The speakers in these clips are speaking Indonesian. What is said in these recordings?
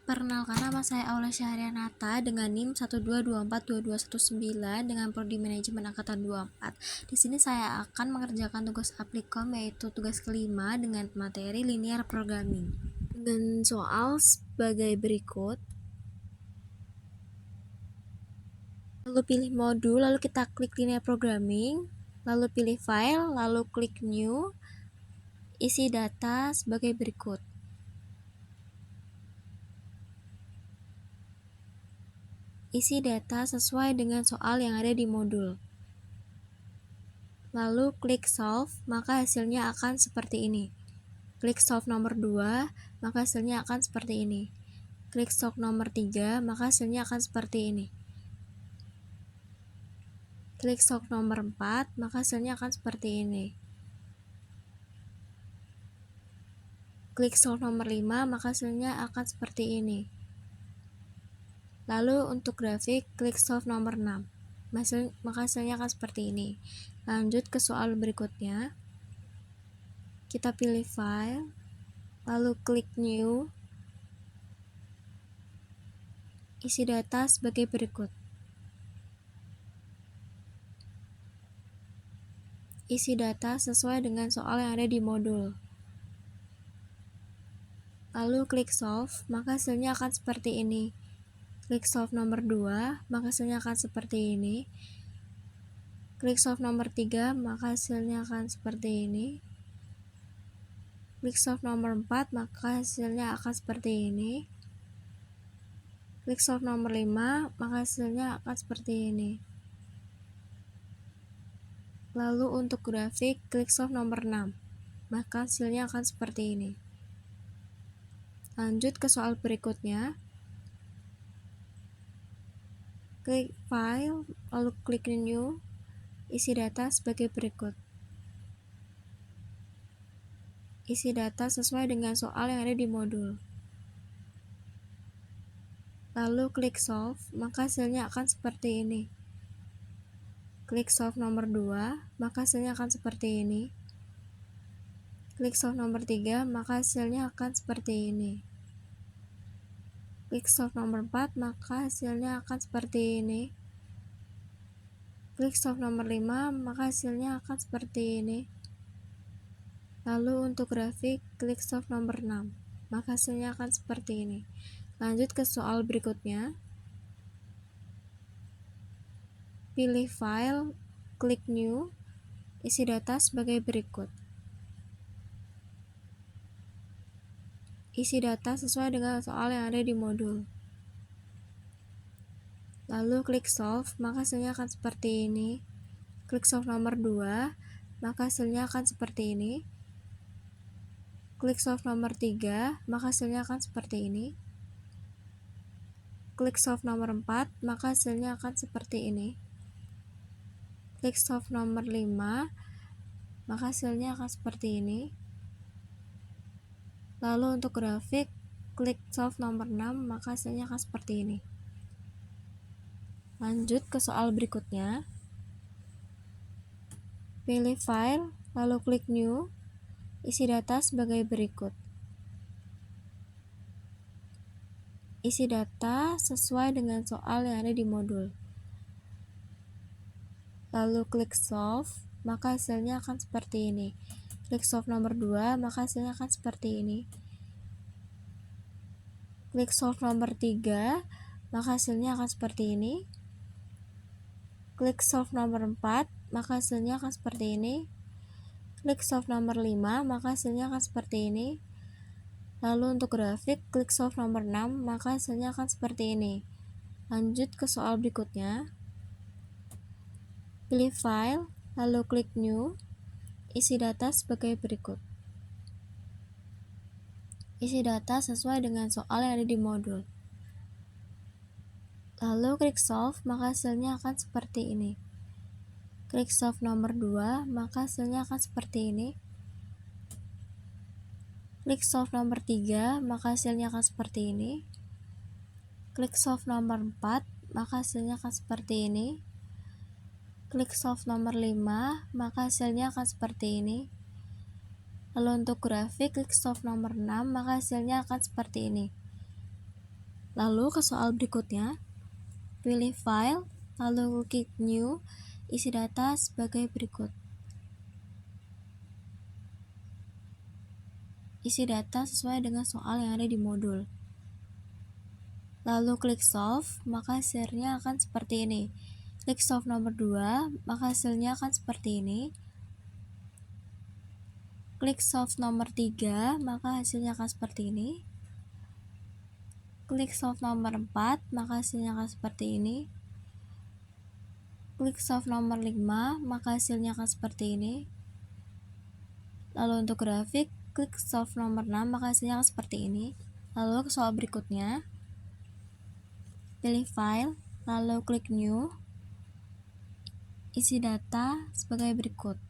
Perkenalkan, nama saya Aula Syahrianata dengan NIM 122422119 dengan Prodi Manajemen Angkatan 24. Di sini saya akan mengerjakan tugas applikom, yaitu tugas kelima dengan materi linear programming. Dengan soal sebagai berikut. Lalu pilih modul, lalu kita klik linear programming, lalu pilih file, lalu klik new, isi data sebagai berikut. Isi data sesuai dengan soal yang ada di modul. Lalu klik solve, maka hasilnya akan seperti ini. Klik solve nomor 2, maka hasilnya akan seperti ini. Klik solve nomor 3, maka hasilnya akan seperti ini. Klik solve nomor 4, maka hasilnya akan seperti ini. Klik solve nomor 5, maka hasilnya akan seperti ini. Lalu untuk grafik, klik solve nomor 6, maka hasilnya akan seperti ini. Lanjut ke soal berikutnya. Kita pilih file, lalu klik new, isi data sebagai berikut. Isi data sesuai dengan soal yang ada di modul. Lalu klik solve, maka hasilnya akan seperti ini. Klik solve nomor 2, maka hasilnya akan seperti ini. Klik solve nomor 3, maka hasilnya akan seperti ini. Klik solve nomor 4, maka hasilnya akan seperti ini. Klik solve nomor 5, maka hasilnya akan seperti ini. Lalu untuk grafik, klik solve nomor 6, maka hasilnya akan seperti ini. Lanjut ke soal berikutnya. Klik file, lalu klik new, isi data sebagai berikut. Isi data sesuai dengan soal yang ada di modul. Lalu klik solve, maka hasilnya akan seperti ini. Klik solve nomor 2, maka hasilnya akan seperti ini. Klik solve nomor 3, maka hasilnya akan seperti ini. Klik solve nomor 4, maka hasilnya akan seperti ini. Klik solve nomor 5, maka hasilnya akan seperti ini. Lalu untuk grafik, klik solve nomor 6, maka hasilnya akan seperti ini. Lanjut ke soal berikutnya. Pilih file, klik new, isi data sebagai berikut. Isi data sesuai dengan soal yang ada di modul. Lalu klik solve, maka hasilnya akan seperti ini. Klik solve nomor 2, maka hasilnya akan seperti ini. Klik solve nomor 3, maka hasilnya akan seperti ini. Klik solve nomor 4, maka hasilnya akan seperti ini. Klik solve nomor 5, maka hasilnya akan seperti ini. Lalu untuk grafik, klik solve nomor 6, maka hasilnya akan seperti ini. Lanjut ke soal berikutnya. Pilih file, lalu klik new, isi data sebagai berikut. Isi data sesuai dengan soal yang ada di modul. Lalu klik solve, maka hasilnya akan seperti ini. Klik solve nomor 2, maka hasilnya akan seperti ini. Klik solve nomor 3, maka hasilnya akan seperti ini. Klik solve nomor 4, maka hasilnya akan seperti ini. Klik solve nomor 5, maka hasilnya akan seperti ini. Lalu untuk grafik, klik solve nomor 6, maka hasilnya akan seperti ini. Lanjut ke soal berikutnya. Pilih file, lalu klik new, isi data sebagai berikut. Isi data sesuai dengan soal yang ada di modul. Lalu klik solve, maka hasilnya akan seperti ini. Klik solve nomor 2, maka hasilnya akan seperti ini. Klik solve nomor 3, maka hasilnya akan seperti ini. Klik solve nomor 4, maka hasilnya akan seperti ini. Klik solve nomor 5, maka hasilnya akan seperti ini. Lalu untuk grafik, klik solve nomor 6, maka hasilnya akan seperti ini. Lalu ke soal berikutnya, pilih file, lalu klik new, isi data sebagai berikut. Isi data sesuai dengan soal yang ada di modul. Lalu klik solve, maka hasilnya akan seperti ini. Klik solve nomor 2, maka hasilnya akan seperti ini. Klik solve nomor 3, maka hasilnya akan seperti ini. Klik solve nomor 4, maka hasilnya akan seperti ini. Klik solve nomor 5, maka hasilnya akan seperti ini. Lalu untuk grafik, klik solve nomor 6, maka hasilnya akan seperti ini. Lalu ke soal berikutnya, pilih file, lalu klik new, isi data sebagai berikut.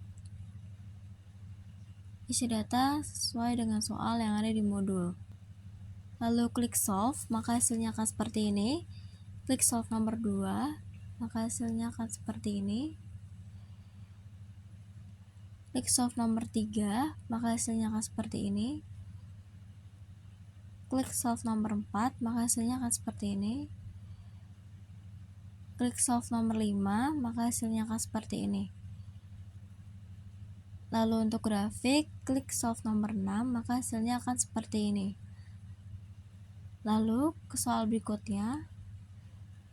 Isi data sesuai dengan soal yang ada di modul. Lalu klik solve, maka hasilnya akan seperti ini. Klik solve nomor 2, maka hasilnya akan seperti ini. Klik solve nomor 3, maka hasilnya akan seperti ini. Klik solve nomor 4, maka hasilnya akan seperti ini. Klik solve nomor 5, maka hasilnya akan seperti ini. Lalu untuk grafik, klik solve nomor 6, maka hasilnya akan seperti ini. Lalu ke soal berikutnya,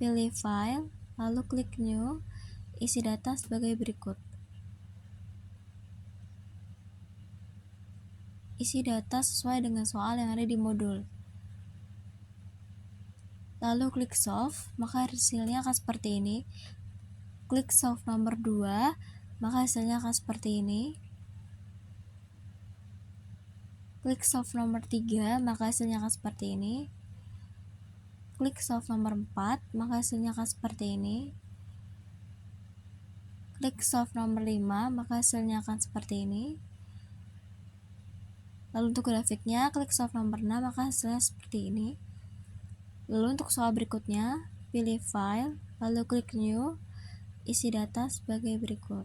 pilih file, lalu klik new, isi data sebagai berikut. Isi data sesuai dengan soal yang ada di modul. Lalu klik solve, maka hasilnya akan seperti ini. Klik solve nomor 2, maka hasilnya akan seperti ini. Klik solve nomor 3, maka hasilnya akan seperti ini. Klik solve nomor 4, maka hasilnya akan seperti ini. Klik solve nomor 5, maka hasilnya akan seperti ini. Lalu untuk grafiknya, klik solve nomor 6, maka hasilnya seperti ini. Lalu untuk soal berikutnya, pilih file, lalu klik new, isi data sebagai berikut.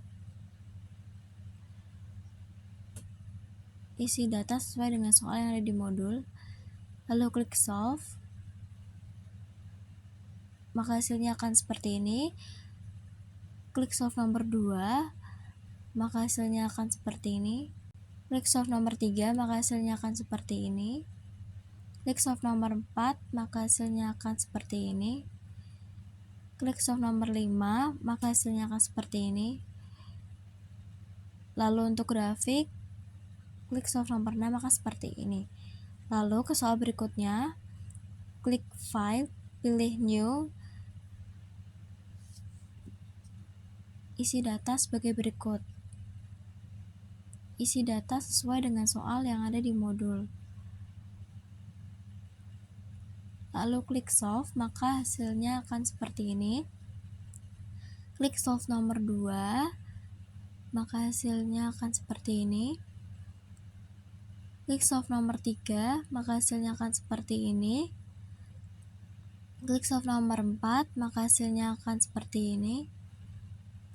Isi data sesuai dengan soal yang ada di modul. Lalu klik solve, maka hasilnya akan seperti ini. Klik solve nomor 2, maka hasilnya akan seperti ini. Klik solve nomor 3, maka hasilnya akan seperti ini. Klik solve nomor 4, maka hasilnya akan seperti ini. Klik solve nomor 5, maka hasilnya akan seperti ini. Lalu untuk grafik, klik solve nomor 6, maka seperti ini. Lalu ke soal berikutnya, klik file, pilih new, isi data sebagai berikut. Isi data sesuai dengan soal yang ada di modul. Lalu klik solve, maka hasilnya akan seperti ini. Klik solve nomor 2, maka hasilnya akan seperti ini. Klik solve nomor 3, maka hasilnya akan seperti ini. Klik solve nomor 4, maka hasilnya akan seperti ini.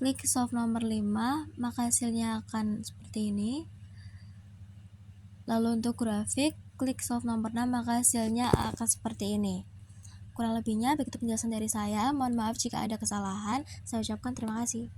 Klik solve nomor 5, maka hasilnya akan seperti ini. Lalu untuk grafik, klik solve nomor 6, maka hasilnya akan seperti ini. Kurang lebihnya begitu penjelasan dari saya. Mohon maaf jika ada kesalahan. Saya ucapkan terima kasih.